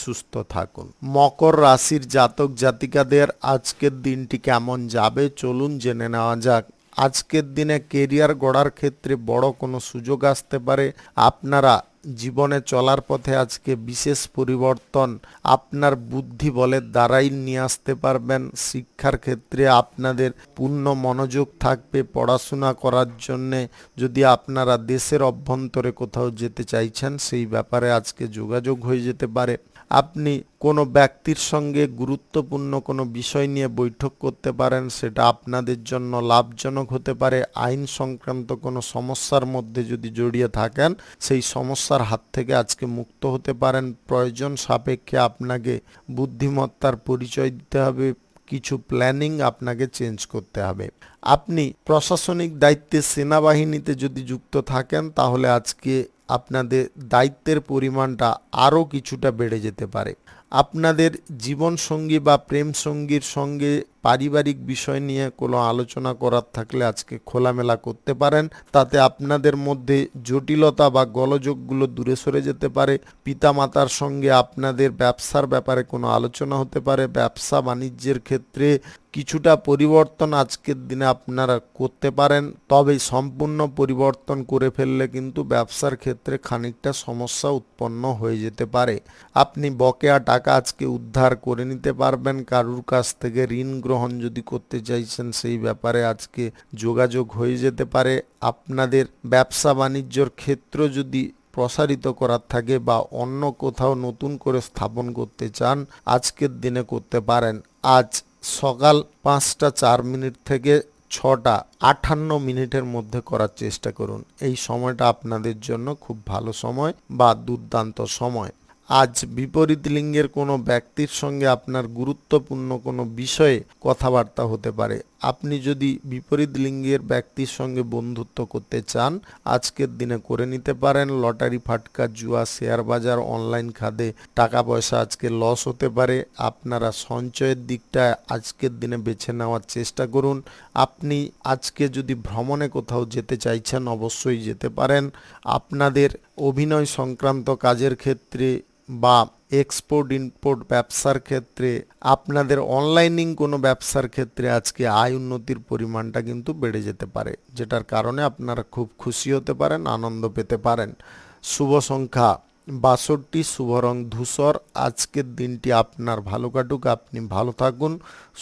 সুস্থ থাকুন। মকর রাশির জাতক জাতিকাদের আজকের দিনটি কেমন যাবে চলুন জেনে নেওয়া যাক। আজকের দিনে কেরিয়ার গড়ার ক্ষেত্রে বড় কোনো সুযোগ আসতে পারে। আপনারা জীবনে চলার পথে আজকে বিশেষ পরিবর্তন আপনার বুদ্ধি বলের দ্বারাই নিয়ে আসতে পারবেন। শিক্ষার ক্ষেত্রে আপনাদের পূর্ণ মনোযোগ থাকবে পড়াশোনা করার জন্যে। যদি আপনারা দেশের অভ্যন্তরে কোথাও যেতে চাইছেন সেই ব্যাপারে আজকে যোগাযোগ হয়ে যেতে পারে। আপনি কোনো ব্যক্তির সঙ্গে গুরুত্বপূর্ণ কোনো বিষয় নিয়ে বৈঠক করতে পারেন, সেটা আপনাদের জন্য লাভজনক হতে পারে। আইন সংক্রান্ত কোনো সমস্যার মধ্যে যদি জড়িয়ে থাকেন সেই সমস্যার হাত থেকে আজকে মুক্ত হতে পারেন। প্রয়োজন সাপেক্ষে আপনাকে বুদ্ধিমত্তার পরিচয় দিতে হবে। কিছু প্ল্যানিং আপনাকে চেঞ্জ করতে হবে। আপনি প্রশাসনিক দায়িত্বে সেনাবাহিনীতে যদি যুক্ত থাকেন তাহলে আজকে আপনাদের দায়িত্বের পরিমাণটা আরও কিছুটা বেড়ে যেতে পারে। আপনাদের জীবন সঙ্গী বা প্রেম সঙ্গীর সঙ্গে পারিবারিক বিষয় নিয়ে কোনো আলোচনা করার থাকলে আজকে খোলামেলা করতে পারেন। তাতে আপনাদের মধ্যে জটিলতা বা গোলযোগগুলো দূরে সরে যেতে পারে। পিতামাতার সঙ্গে আপনাদের ব্যবসার ব্যাপারে কোনো আলোচনা হতে পারে। ব্যবসা বাণিজ্যের ক্ষেত্রে কিছুটা পরিবর্তন আজকের দিনে আপনারা করতে পারেন, তবে সম্পূর্ণ পরিবর্তন করে ফেললে কিন্তু ব্যবসার ক্ষেত্রে খানিকটা সমস্যা উৎপন্ন হয়ে যেতে পারে। আপনি বকেয়া টাকা আজকে উদ্ধার করে নিতে পারবেন। কারুর কাছ থেকে ঋণ গ্রহণ যদি করতে চাইছেন সেই ব্যাপারে আজকে যোগাযোগ হয়ে যেতে পারে। আপনাদের ব্যবসা বাণিজ্যর ক্ষেত্র যদি প্রসারিত করার থাকে বা অন্য কোথাও নতুন করে স্থাপন করতে চান আজকের দিনে করতে পারেন। আজ সকাল 5টা 4 মিনিট থেকে 6:58 মধ্যে করার চেষ্টা করুন। এই সময়টা আপনাদের জন্য খুব ভালো সময় বা দুর্দান্ত সময়। আজ বিপরীত লিঙ্গের কোনো ব্যক্তির সঙ্গে আপনার গুরুত্বপূর্ণ কোনো বিষয়ে কথাবার্তা হতে পারে। আপনি যদি বিপরীত লিঙ্গের ব্যক্তির সঙ্গে বন্ধুত্ব করতে চান, আজকের দিনে করে নিতে পারেন। লটারি, ফাটকা, জুয়া, শেয়ার বাজার, অনলাইন খাতে টাকা পয়সা আজকে লস হতে পারে। আপনারা সঞ্চয়ের দিকটা আজকের দিনে বেছে নেওয়ার চেষ্টা করুন। আপনি আজকে যদি ভ্রমণে কোথাও যেতে চাইছেন, অবশ্যই যেতে পারেন। আপনাদের অভিনয় সংক্রান্ত কাজের ক্ষেত্রে বা এক্সপোর্ট ইম্পোর্ট ব্যবসার ক্ষেত্রে, আপনাদের অনলাইনিং কোনো ব্যবসার ক্ষেত্রে আজকে আয় উন্নতির পরিমাণটা কিন্তু বেড়ে যেতে পারে, যেটার কারণে আপনারা খুব খুশি হতে পারেন, আনন্দ পেতে পারেন। শুভ সংখ্যা 62, শুভ রং ধূসর। আজকের দিনটি আপনার ভালো কাটুক, আপনি ভালো থাকুন,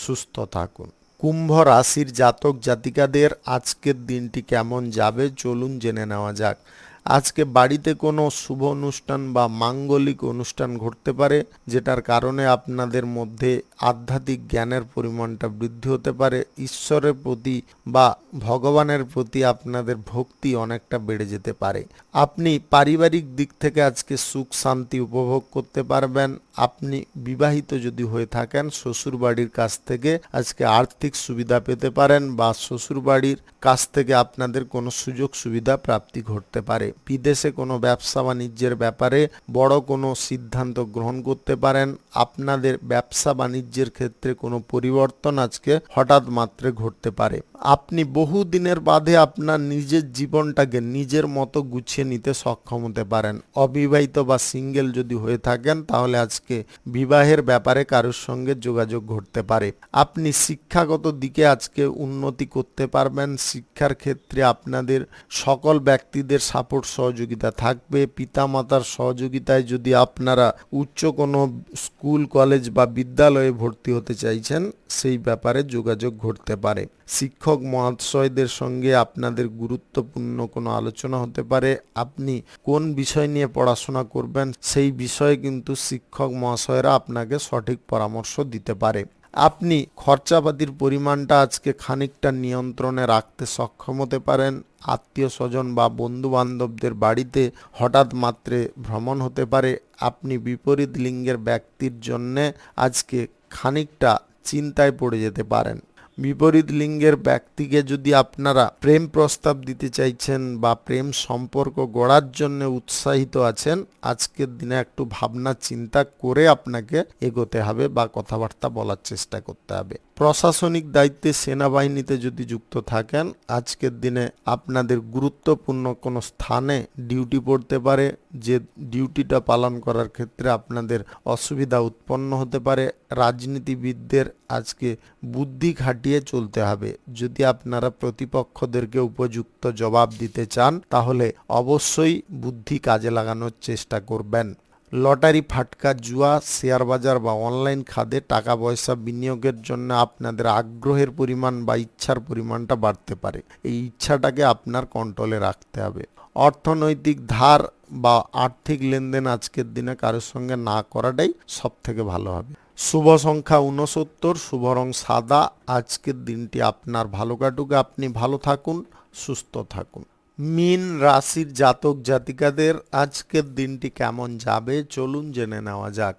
সুস্থ থাকুন। কুম্ভ রাশির জাতক জাতিকাদের আজকের দিনটি কেমন যাবে চলুন জেনে নেওয়া যাক। আজকে বাড়িতে কোনো শুভ অনুষ্ঠান বা মাঙ্গলিক অনুষ্ঠান ঘটতে পারে, যেটার কারণে আপনাদের মধ্যে আধ্যাত্মিক জ্ঞানের পরিমাণটা বৃদ্ধি হতে পারে। ঈশ্বরের প্রতি বা ভগবানের প্রতি আপনাদের ভক্তি অনেকটা বেড়ে যেতে পারে। আপনি পারিবারিক দিক থেকে আজকে সুখ শান্তি উপভোগ করতে পারবেন। আপনি বিবাহিত যদি হয়ে থাকেন, শ্বশুর বাড়ির কাছ থেকে আজকে আর্থিক সুবিধা পেতে পারেন বা শ্বশুর বাড়ির কাছ থেকে আপনাদের কোনো সুযোগ সুবিধা প্রাপ্তি ঘটতে পারে। বিদেশে কোনো ব্যবসা বাণিজ্যের ব্যাপারে বড় কোনো সিদ্ধান্ত গ্রহণ করতে পারেন। আপনাদের ব্যবসা বাণিজ্যের ক্ষেত্রে কোনো পরিবর্তন আজকে হঠাৎ মাত্রে ঘটতে পারে। আপনি বহু দিনের বাদে আপনার নিজের জীবনটাকে নিজের মতো গুছিয়ে নিতে সক্ষম হতে পারেন। অবিবাহিত বা সিঙ্গেল যদি হয়ে থাকেন, তাহলে আজকে বিবাহের ব্যাপারে কারোর সঙ্গে যোগাযোগ ঘটতে পারে। আপনি শিক্ষাগত দিকে আজকে উন্নতি করতে পারবেন। শিক্ষার ক্ষেত্রে আপনাদের সকল ব্যক্তিদের সাপোর্ট সহযোগিতা থাকবে। পিতামাতার সহযোগিতায় যদি আপনারা উচ্চ কোনো স্কুল, কলেজ বা বিদ্যালয়ে ভর্তি হতে চাইছেন, সেই ব্যাপারে যোগাযোগ ঘটতে পারে। শিক্ষক মহাশয়দের সঙ্গে আপনাদের গুরুত্বপূর্ণ কোনো আলোচনা হতে পারে। আপনি কোন বিষয় নিয়ে পড়াশোনা করবেন, সেই বিষয়ে কিন্তু শিক্ষক মহাশয়রা আপনাকে সঠিক পরামর্শ দিতে পারে। আপনি খরচাপাতির পরিমাণটা আজকে খানিকটা নিয়ন্ত্রণে রাখতে সক্ষম হতে পারেন। আত্মীয় স্বজন বা বন্ধু বান্ধবদের বাড়িতে হঠাৎ মাত্রে ভ্রমণ হতে পারে। আপনি বিপরীত লিঙ্গের ব্যক্তির জন্যে আজকে খানিকটা চিন্তায় পড়ে যেতে পারেন। বিপরীত লিঙ্গের ব্যক্তিকে যদি আপনারা প্রেম প্রস্তাব দিতে চাইছেন বা প্রেম সম্পর্ক গড়ার জন্য উৎসাহিত আছেন, আজকের দিনে একটু ভাবনা চিন্তা করে আপনাকে এগোতে হবে বা কথাবার্তা বলার চেষ্টা করতে হবে। প্রশাসনিক দায়িত্বে সেনাবাহিনীতে যদি যুক্ত থাকেন, আজকের দিনে আপনাদের গুরুত্বপূর্ণ কোনো স্থানে ডিউটি পড়তে পারে। যে ডিউটিটা পালন করার ক্ষেত্রে আপনাদের অসুবিধা উৎপন্ন হতে পারে। রাজনীতিবিদদের আজকে বুদ্ধি খাটিয়ে চলতে হবে। যদি আপনারা প্রতিপক্ষদেরকে উপযুক্ত জবাব দিতে চান, তাহলে অবশ্যই বুদ্ধি কাজে লাগানোর চেষ্টা করবেন। লটারি, ফাটকা, জুয়া, শেয়ার বাজার বা অনলাইন খাতে টাকা পয়সা বিনিয়োগের জন্য আপনাদের আগ্রহের পরিমাণ বা ইচ্ছার পরিমাণটা বাড়তে পারে। এই ইচ্ছাটাকে আপনার কন্ট্রোলে রাখতে হবে। অর্থনৈতিক ধার বা আর্থিক লেনদেন আজকের দিনে কারোর সঙ্গে না করাটাই সব থেকে ভালো হবে। শুভ সংখ্যা 69, শুভ রং সাদা। আজকের দিনটি আপনার ভালো কাটুক, আপনি ভালো থাকুন, সুস্থ থাকুন। মীন রাশির জাতক জাতিকাদের আজকের দিনটি কেমন যাবে চলুন জেনে নেওয়া যাক।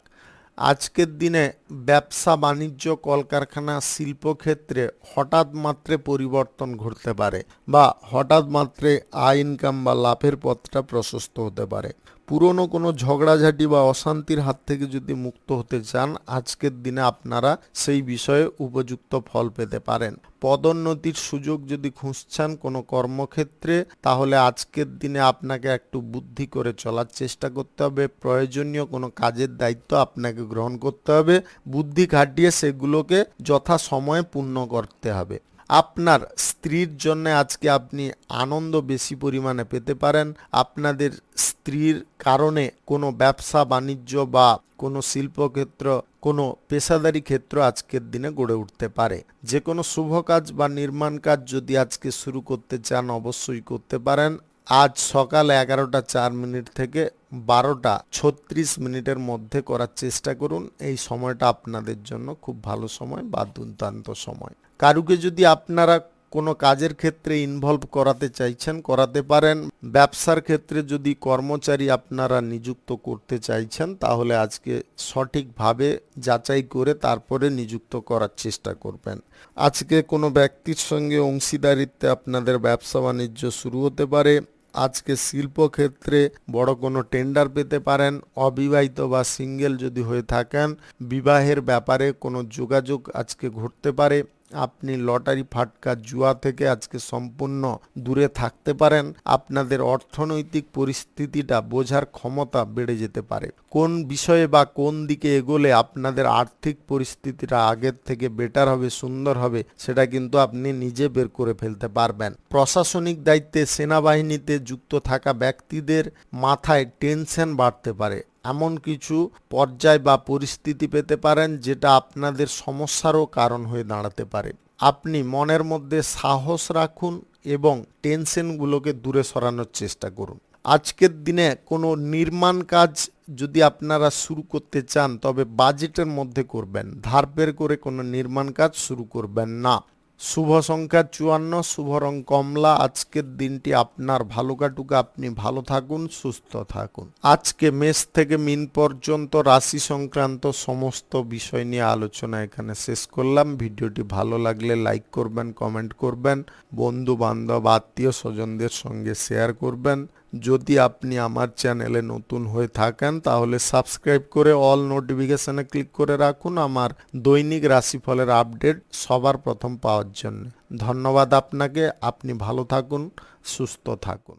আজকের দিনে ব্যবসা বাণিজ্য, কলকারখানা, শিল্পক্ষেত্রে হঠাৎ মাত্রে পরিবর্তন ঘটতে পারে বা হঠাৎ মাত্রে আয় ইনকাম বা লাভের পথটা প্রশস্ত হতে পারে। পুরনো কোনো ঝগড়াঝাটি বা অশান্তির হাত থেকে যদি মুক্ত হতে চান, আজকের দিনে আপনারা সেই বিষয়ে উপযুক্ত ফল পেতে পারেন। পদোন্নতির সুযোগ যদি খুঁজছেন কোনো কর্মক্ষেত্রে, তাহলে আজকের দিনে আপনাকে একটু বুদ্ধি করে চলার চেষ্টা করতে হবে। প্রয়োজনীয় কোনো কাজের দায়িত্ব আপনাকে গ্রহণ করতে হবে। বুদ্ধি খাটিয়ে সেগুলোকে যথাসময়ে পূর্ণ করতে হবে। আপনার স্ত্রীর জন্য আজকে আপনি আনন্দ বেশি পরিমাণে পেতে পারেন। আপনাদের স্ত্রীর কারণে কোনো ব্যবসা বাণিজ্য বা কোনো শিল্পক্ষেত্র, কোনো পেশাদারি ক্ষেত্র আজকের দিনে গড়ে উঠতে পারে। যে কোনো শুভ কাজ বা নির্মাণ কাজ যদি আজকে শুরু করতে চান, অবশ্যই করতে পারেন। আজ সকাল 11:04 থেকে 12:36 মধ্যে করার চেষ্টা করুন। এই সময়টা আপনাদের জন্য খুব ভালো সময় বা দুর্দান্ত সময়। কারুকে যদি আপনারা কোনো কাজের ক্ষেত্রে ইনভলভ করাতে চাইছেন করাতে পারেন। ব্যবসার ক্ষেত্রে যদি কর্মচারী আপনারা নিযুক্ত করতে চাইছেন তাহলে আজকে সঠিকভাবে যাচাই করে তারপরে নিযুক্ত করার চেষ্টা করবেন। আজকে কোনো ব্যক্তির সঙ্গে অংশীদারিত্বে আপনাদের ব্যবসা বাণিজ্য শুরু হতে পারে। আজকে শিল্পক্ষেত্রে বড় কোনো টেন্ডার পেতে পারেন। অবিবাহিত বা সিঙ্গেল যদি হয়ে থাকেন বিবাহের ব্যাপারে কোনো যোগাযোগ আজকে ঘটতে পারে। আপনি লটারি ফাটকা জুয়া থেকে আজকে সম্পূর্ণ দূরে থাকতে পারেন। আপনাদের অর্থনৈতিক পরিস্থিতিটা বোঝার ক্ষমতা বেড়ে যেতে পারে। কোন বিষয়ে বা কোন দিকে এগোলে আপনাদের আর্থিক পরিস্থিতিটা আগের থেকে বেটার হবে, সুন্দর হবে, সেটা কিন্তু আপনি নিজে বের করে ফেলতে পারবেন। প্রশাসনিক দায়িত্বে সেনাবাহিনীতে যুক্ত থাকা ব্যক্তিদের মাথায় টেনশন বাড়তে পারে। এমন কিছু পর্যায় বা পরিস্থিতি পেতে পারেন যেটা আপনাদের সমস্যারও কারণ হয়ে দাঁড়াতে পারে। আপনি মনের মধ্যে সাহস রাখুন এবং টেনশনগুলোকে দূরে সরানোর চেষ্টা করুন। আজকের দিনে কোনো নির্মাণ কাজ যদি আপনারা শুরু করতে চান তবে বাজেটের মধ্যে করবেন। ধার বের করে কোনো নির্মাণ কাজ শুরু করবেন না। শুভ সংখ্যা 54, শুভ রং কমলা। আজকের দিনটি আপনার ভালো কাটুক, আপনি ভালো থাকুন, সুস্থ থাকুন। আজকে মেষ থেকে মিন পর্যন্ত রাশি সংক্রান্ত সমস্ত বিষয় নিয়ে আলোচনা এখানে শেষ করলাম। ভিডিওটি ভালো লাগলে লাইক করবেন, কমেন্ট করবেন, বন্ধু বান্ধব আত্মীয় স্বজনদের সঙ্গে শেয়ার করবেন। যদি আপনি আমার চ্যানেলে নতুন হয়ে থাকেন তাহলে সাবস্ক্রাইব করে অল নোটিফিকেশনে ক্লিক করে রাখুন আমার দৈনিক রাশিফলের আপডেট সবার প্রথম পাওয়ার জন্য। ধন্যবাদ আপনাকে। আপনি ভালো থাকুন, সুস্থ থাকুন।